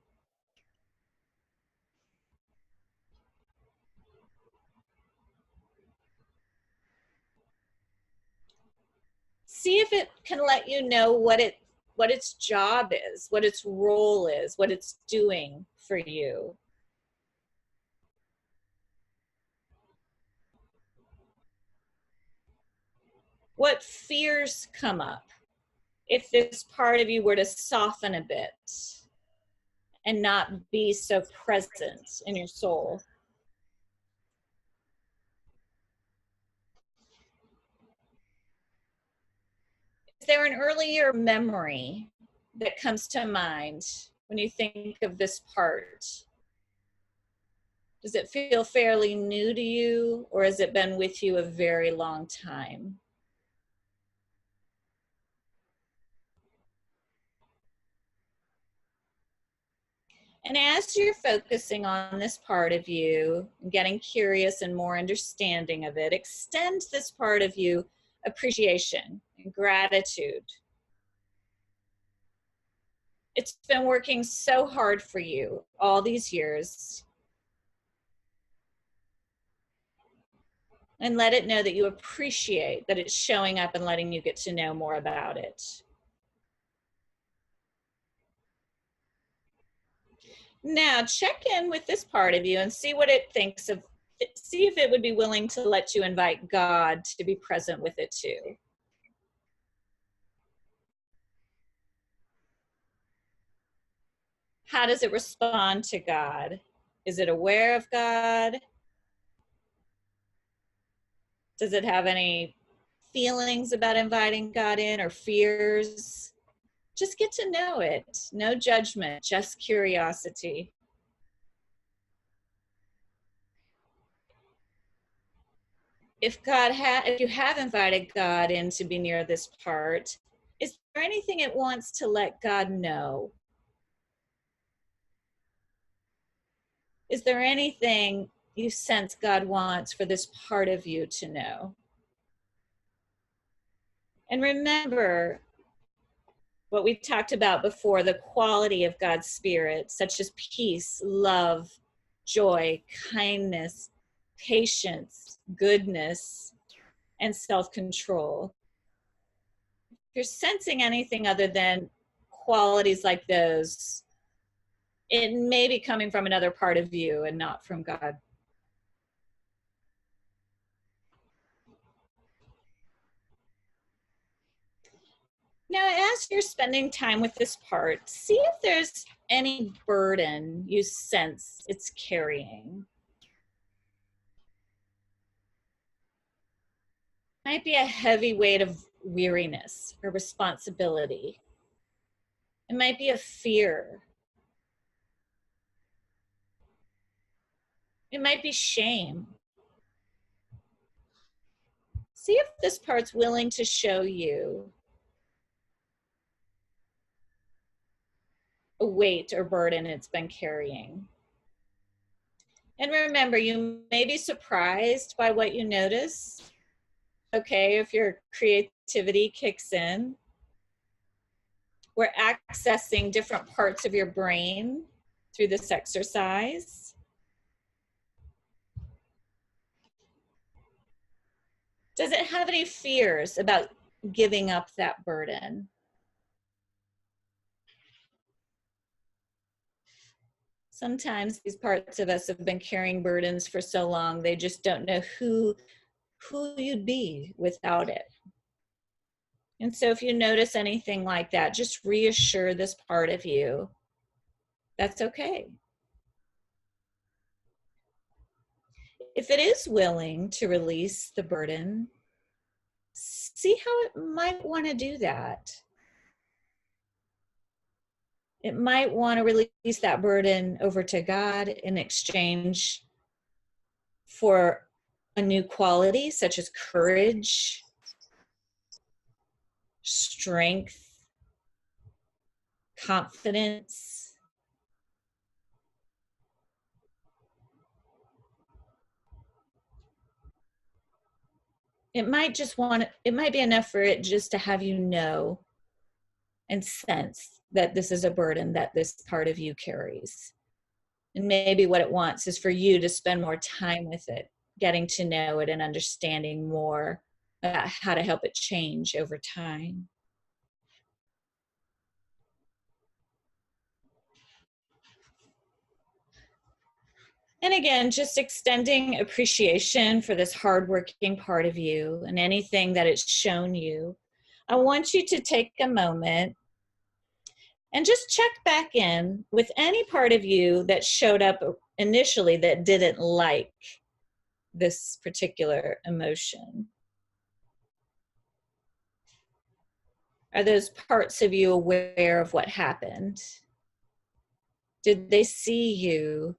See if it can let you know what its job is, what its role is, what it's doing for you. What fears come up if this part of you were to soften a bit and not be so present in your soul? there an earlier memory that comes to mind when you think of this part? Does it feel fairly new to you, or has it been with you a very long time? And as you're focusing on this part of you, getting curious and more understanding of it, extend this part of you appreciation and gratitude. It's been working so hard for you all these years. And let it know that you appreciate that it's showing up and letting you get to know more about it. Now check in with this part of you and see what it thinks of, see if it would be willing to let you invite God to be present with it too. How does it respond to God? Is it aware of God? Does it have any feelings about inviting God in or fears? Just get to know it. No judgment, just curiosity. If you have invited God in to be near this part, is there anything it wants to let God know? Is there anything you sense God wants for this part of you to know? And remember what we talked about before, the quality of God's Spirit, such as peace, love, joy, kindness, patience, goodness, and self-control. If you're sensing anything other than qualities like those, it may be coming from another part of you and not from God. Now, as you're spending time with this part, see if there's any burden you sense it's carrying. Might be a heavy weight of weariness or responsibility. It might be a fear. It might be shame. See if this part's willing to show you a weight or burden it's been carrying. And remember, you may be surprised by what you notice. Okay, if your creativity kicks in. We're accessing different parts of your brain through this exercise. Does it have any fears about giving up that burden? Sometimes these parts of us have been carrying burdens for so long, they just don't know who you'd be without it. And so if you notice anything like that, just reassure this part of you, that's okay. If it is willing to release the burden, see how it might want to do that. It might want to release that burden over to God in exchange for a new quality, such as courage, strength, confidence. It might be enough for it just to have you know and sense that this is a burden that this part of you carries. And maybe what it wants is for you to spend more time with it, getting to know it and understanding more about how to help it change over time. And again, just extending appreciation for this hardworking part of you and anything that it's shown you. I want you to take a moment and just check back in with any part of you that showed up initially that didn't like this particular emotion. Are those parts of you aware of what happened? Did they see you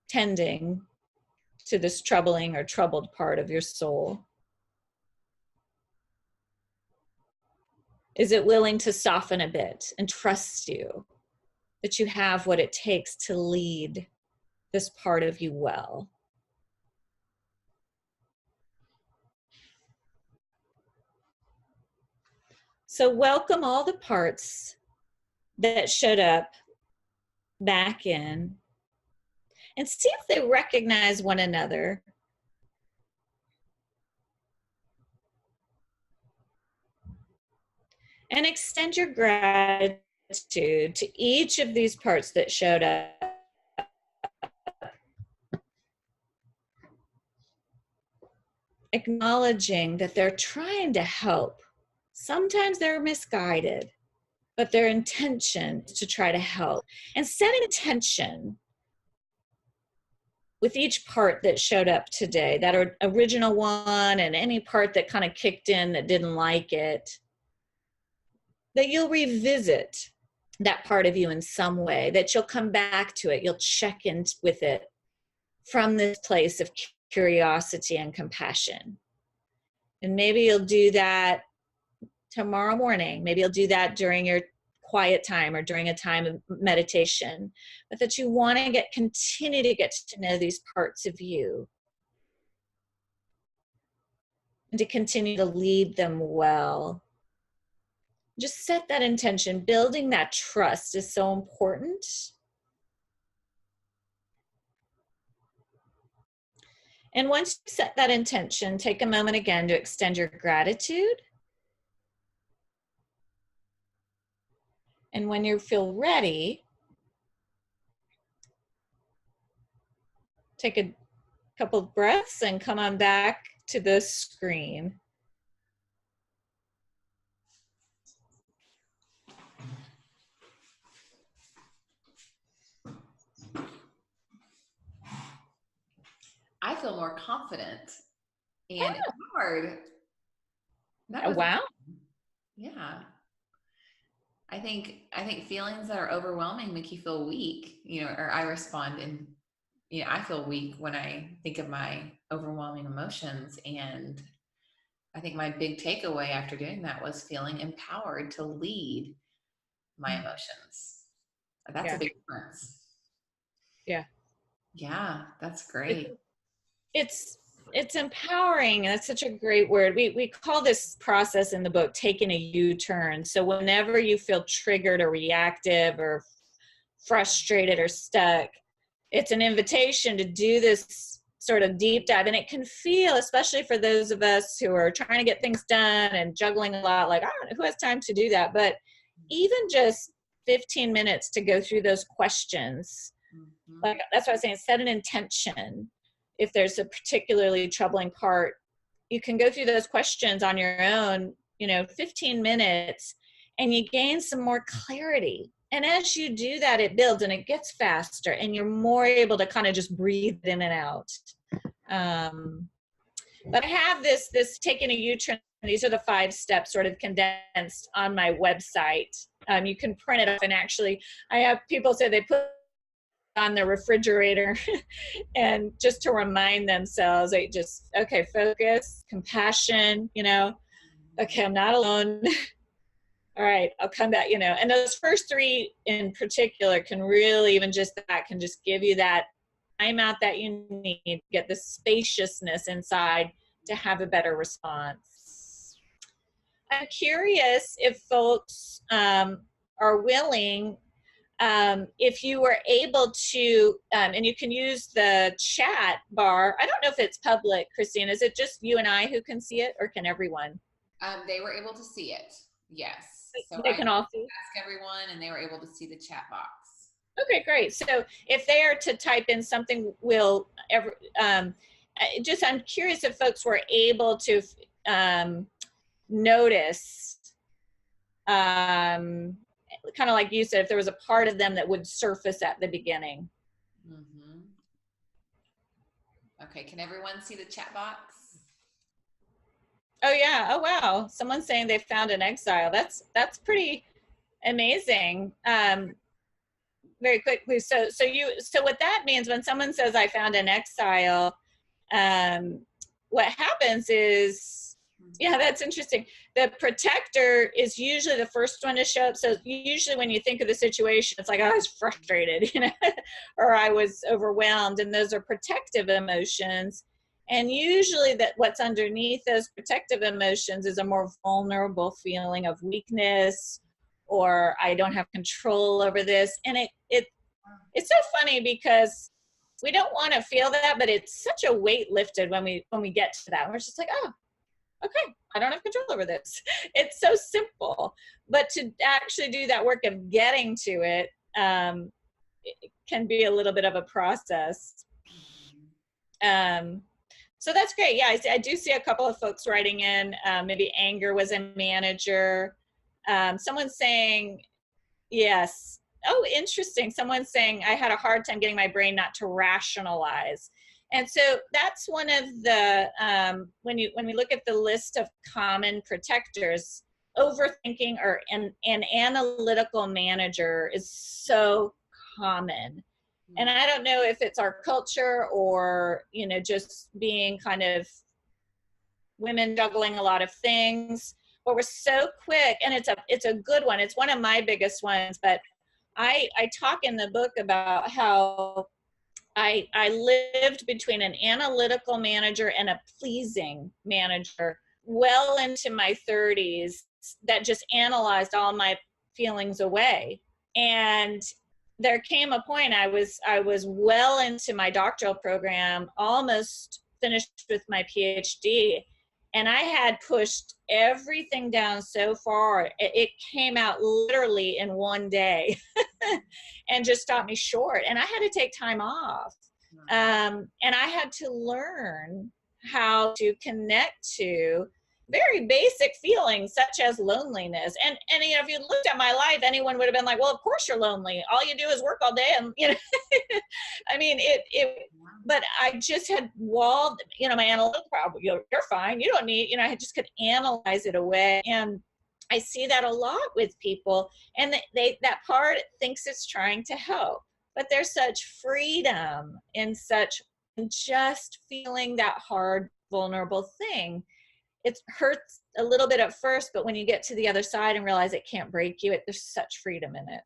tending to this troubling or troubled part of your soul? Is it willing to soften a bit and trust you that you have what it takes to lead this part of you well? So welcome all the parts that showed up back in, and see if they recognize one another. And extend your gratitude to each of these parts that showed up. Acknowledging that they're trying to help. Sometimes they're misguided, but their intention is to try to help. And setting intention with each part that showed up today, that original one and any part that kind of kicked in that didn't like it, that you'll revisit that part of you in some way, that you'll come back to it, you'll check in with it from this place of curiosity and compassion. And maybe you'll do that tomorrow morning. Maybe you'll do that during your quiet time or during a time of meditation, but that you want to continue to get to know these parts of you and to continue to lead them well. Just set that intention. Building that trust is so important. And once you set that intention, take a moment again to extend your gratitude. And when you feel ready, take a couple of breaths and come on back to the screen. I feel more confident and empowered. Wow. Yeah. I think feelings that are overwhelming make you feel weak, or I respond and, I feel weak when I think of my overwhelming emotions. And I think my big takeaway after doing that was feeling empowered to lead my emotions. That's a big difference. Yeah. Yeah, that's great. It's empowering. That's such a great word. We call this process in the book taking a U-turn. So whenever you feel triggered or reactive or frustrated or stuck, it's an invitation to do this sort of deep dive. And it can feel, especially for those of us who are trying to get things done and juggling a lot, like, I don't know who has time to do that. But even just 15 minutes to go through those questions, like that's what I was saying, set an intention. If there's a particularly troubling part, you can go through those questions on your own, 15 minutes, and you gain some more clarity. And as you do that, it builds and it gets faster, and you're more able to kind of just breathe in and out. But I have this taking a U-turn. These are the 5 steps sort of condensed on my website. You can print it off, and actually I have people say they put on their refrigerator and just to remind themselves, like, just, okay, focus, compassion, okay, I'm not alone. All right, I'll come back, and those first 3 in particular can really, even just that can just give you that time out that you need to get the spaciousness inside to have a better response. I'm curious if folks are willing, if you were able to, and you can use the chat bar. I don't know if it's public, Christine. Is it just you and I who can see it, or can everyone? They were able to see it. Yes. So they can all see. Ask everyone, and they were able to see the chat box. Okay, great. So if they are to type in something, I'm curious if folks were able to notice, kind of like you said, if there was a part of them that would surface at the beginning. Mm-hmm. Okay, can everyone see the chat box? Oh yeah. Oh wow. Someone's saying they found an exile. That's pretty amazing. Very quickly. So what that means when someone says I found an exile, what happens is, yeah, that's interesting. The protector is usually the first one to show up. So usually when you think of the situation, it's like, oh, I was frustrated, or I was overwhelmed. And those are protective emotions. And usually that what's underneath those protective emotions is a more vulnerable feeling of weakness, or I don't have control over this. And it's so funny because we don't want to feel that, but it's such a weight lifted when we get to that. We're just like, oh, okay, I don't have control over this. It's so simple, but to actually do that work of getting to it, it can be a little bit of a process. So that's great. Yeah, I do see a couple of folks writing in. Maybe anger was a manager. Someone's saying, yes. Oh, interesting. Someone's saying, I had a hard time getting my brain not to rationalize. And so that's one of the, when we look at the list of common protectors, overthinking or an analytical manager is so common. And I don't know if it's our culture or, just being kind of women juggling a lot of things, but we're so quick, and it's a good one. It's one of my biggest ones, but I talk in the book about how I lived between an analytical manager and a pleasing manager well into my 30s that just analyzed all my feelings away. And there came a point I was well into my doctoral program, almost finished with my PhD, and I had pushed everything down so far, it came out literally in one day and just stopped me short. And I had to take time off. And I had to learn how to connect to very basic feelings such as loneliness. And if you looked at my life, anyone would have been like, well, of course you're lonely. All you do is work all day. And, I mean, but I just had walled, my analytical problem. You're fine. You don't need, I just could analyze it away. And I see that a lot with people, and that part thinks it's trying to help, but there's such freedom in just feeling that hard, vulnerable thing. It hurts a little bit at first, but when you get to the other side and realize it can't break you, there's such freedom in it.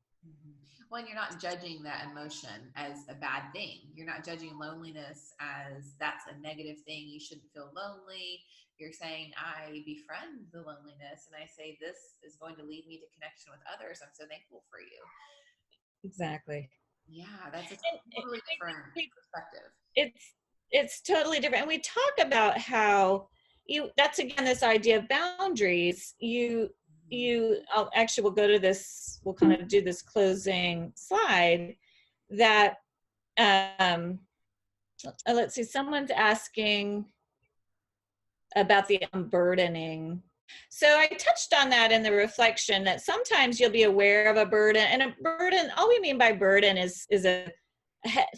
Well, and you're not judging that emotion as a bad thing. You're not judging loneliness as that's a negative thing. You shouldn't feel lonely. You're saying, I befriend the loneliness, and I say, this is going to lead me to connection with others. I'm so thankful for you. Exactly. Yeah, that's a totally different perspective. It's totally different. And we talk about how that's again this idea of boundaries. We'll go to this, we'll kind of do this closing slide that let's see, someone's asking about the unburdening. So I touched on that in the reflection, that sometimes you'll be aware of a burden, and a burden, all we mean by burden is a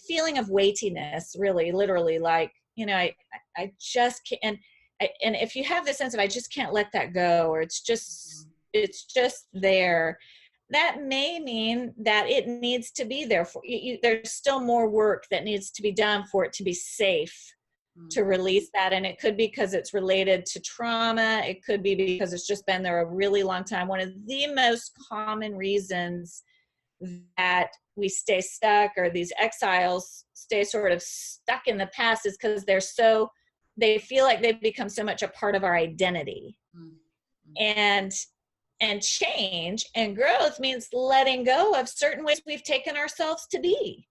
feeling of weightiness, really, literally, like, I just can't, and if you have the sense of I just can't let that go, or it's just there, that may mean that it needs to be there for you. There's still more work that needs to be done for it to be safe to release that. And it could be because it's related to trauma. It could be because it's just been there a really long time. One of the most common reasons that we stay stuck, or these exiles stay sort of stuck in the past, is because they feel like they've become so much a part of our identity. And change and growth means letting go of certain ways we've taken ourselves to be.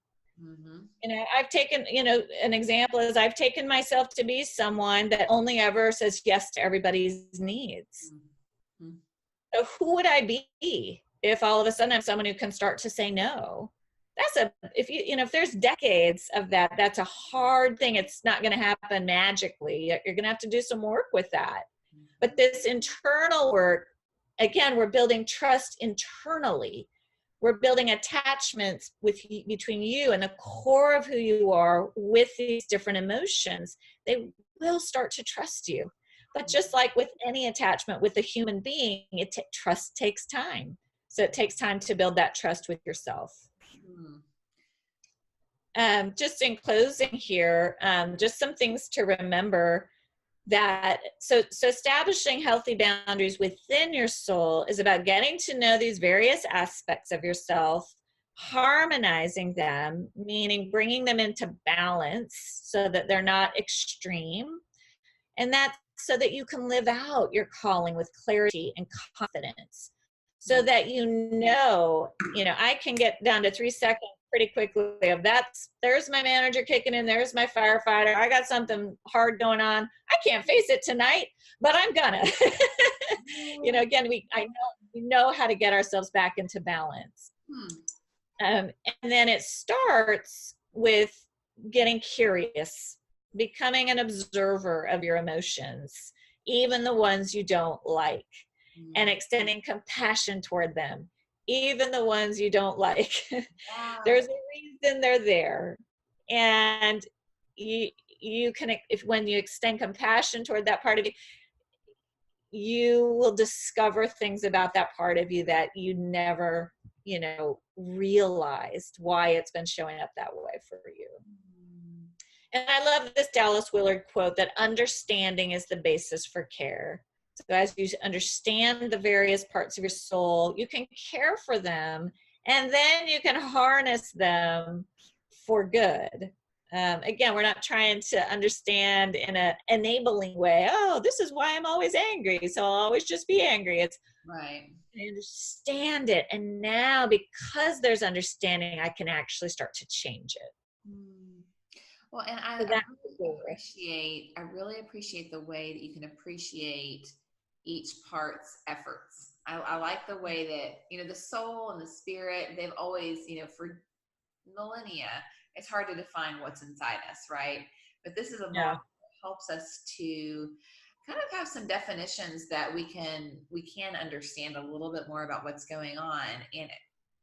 I've taken, an example is I've taken myself to be someone that only ever says yes to everybody's needs. So who would I be if all of a sudden I'm someone who can start to say no? If there's decades of that, that's a hard thing. It's not going to happen magically. You're going to have to do some work with that. But this internal work, again, we're building trust internally. We're building attachments between you and the core of who you are with these different emotions. They will start to trust you. But just like with any attachment with a human being, trust takes time. So it takes time to build that trust with yourself. Just in closing here, just some things to remember that, so establishing healthy boundaries within your soul is about getting to know these various aspects of yourself, harmonizing them, meaning bringing them into balance so that they're not extreme, and that's so that you can live out your calling with clarity and confidence, so that I can get down to 3 seconds pretty quickly of there's my manager kicking in, there's my firefighter, I got something hard going on, I can't face it tonight, but I'm gonna. Again, we know how to get ourselves back into balance. And then it starts with getting curious, becoming an observer of your emotions, even the ones you don't like, and extending compassion toward them, even the ones you don't like. Wow. There's a reason they're there. And you can, when you extend compassion toward that part of you, you will discover things about that part of you that you never, realized why it's been showing up that way for you. And I love this Dallas Willard quote that understanding is the basis for care. So as you understand the various parts of your soul, you can care for them, and then you can harness them for good. Again, we're not trying to understand in an enabling way. Oh, this is why I'm always angry, so I'll always just be angry. It's right. I understand it, and now because there's understanding, I can actually start to change it. Well, and I really appreciate the way that you can appreciate each part's efforts. I like the way that, the soul and the spirit, they've always, for millennia, it's hard to define what's inside us, right? But this is a model that helps us to kind of have some definitions that we can understand a little bit more about what's going on. And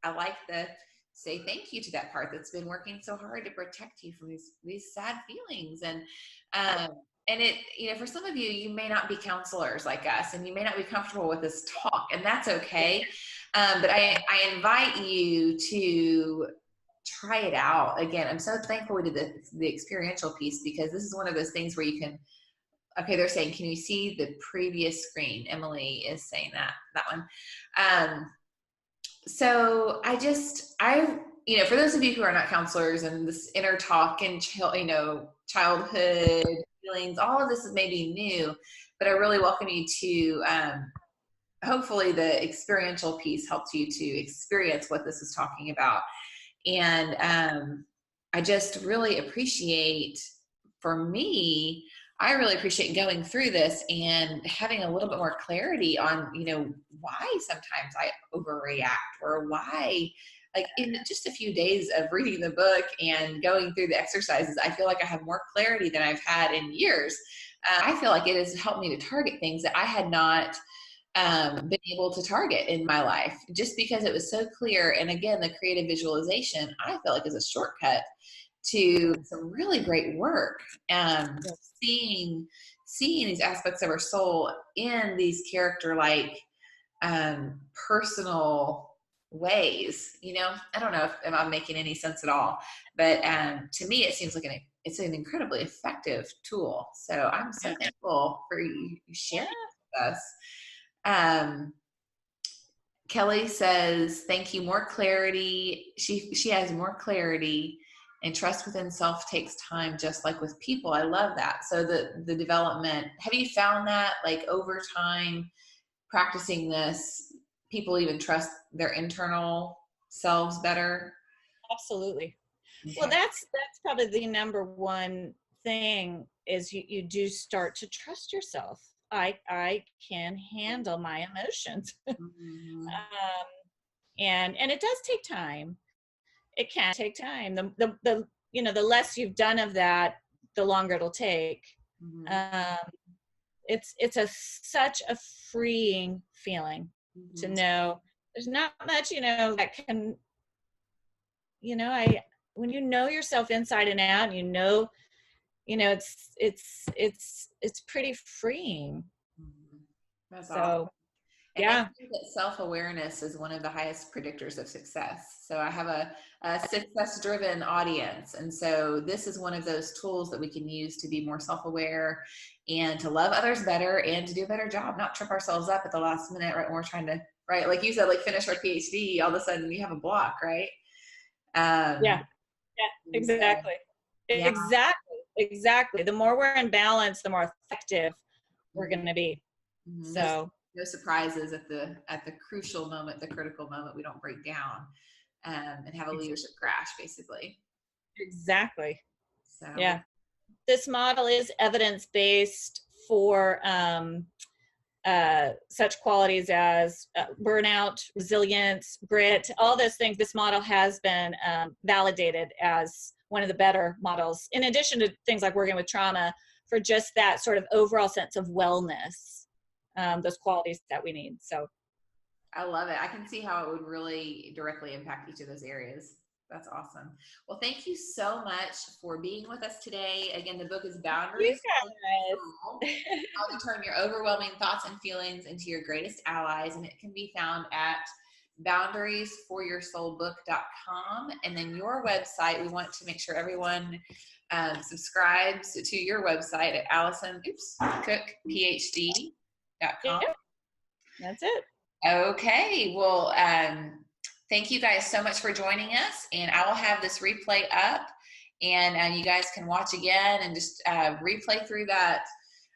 I like the say thank you to that part that's been working so hard to protect you from these sad feelings. And it, for some of you, you may not be counselors like us, and you may not be comfortable with this talk, and that's okay. But I invite you to try it out. Again, I'm so thankful we did the experiential piece, because this is one of those things where you can, okay, they're saying, can you see the previous screen? Emily is saying that one. So for those of you who are not counselors, and this inner talk and, childhood feelings, all of this is maybe new, but I really welcome you to, hopefully the experiential piece helps you to experience what this is talking about. And I just really appreciate, for me, I really appreciate going through this and having a little bit more clarity on, why sometimes I overreact, or why, like, in just a few days of reading the book and going through the exercises, I feel like I have more clarity than I've had in years. I feel like it has helped me to target things that I had not been able to target in my life, just because it was so clear. And again, the creative visualization, I feel like, is a shortcut to some really great work. Seeing these aspects of our soul in these character-like personal ways. I don't know if I'm making any sense at all, but to me, it seems like it's an incredibly effective tool. So I'm so thankful for you sharing with us. Kelly says, thank you. More clarity. She has more clarity, and trust within self takes time, just like with people. I love that. So the development, have you found that, like, over time practicing this, people even trust their internal selves better? Absolutely. Okay. Well, that's probably the number one thing, is you do start to trust yourself. I can handle my emotions. Mm-hmm. And it does take time. It can take time. The less you've done of that, the longer it'll take. Mm-hmm. It's such a freeing feeling, mm-hmm. to know there's not much, that can, when you know yourself inside and out, and you know, it's pretty freeing. Mhm. That's awesome. So And yeah. they think that self-awareness is one of the highest predictors of success. So I have a success-driven audience. And so this is one of those tools that we can use to be more self-aware and to love others better and to do a better job, not trip ourselves up at the last minute, right? When we're trying to, right? Like you said, like finish our PhD, all of a sudden you have a block, right? Yeah. Yeah, So, exactly. yeah. Exactly. The more we're in balance, the more effective we're going to be. Mm-hmm. So no surprises at the crucial moment, the critical moment. We don't break down and have a leadership crash, basically. Exactly. So yeah, this model is evidence-based for such qualities as burnout, resilience, grit, all those things. This model has been validated as one of the better models, in addition to things like working with trauma, for just that sort of overall sense of wellness, those qualities that we need. So I love it. I can see how it would really directly impact each of those areas. That's awesome. Well, thank you so much for being with us today. Again, the book is Boundaries. How to turn your overwhelming thoughts and feelings into your greatest allies. And it can be found at boundariesforyoursoulbook.com. And then your website, we want to make sure everyone subscribes to your website at AllisonCookPhD.com. Yeah, that's it. Okay. Well, thank you guys so much for joining us. And I will have this replay up and you guys can watch again and just replay through that.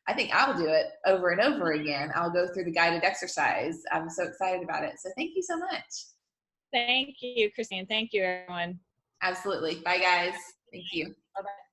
I think I'll do it over and over again. I'll go through the guided exercise. I'm so excited about it. So thank you so much. Thank you, Christine. Thank you, everyone. Absolutely. Bye, guys. Thank you. Bye-bye.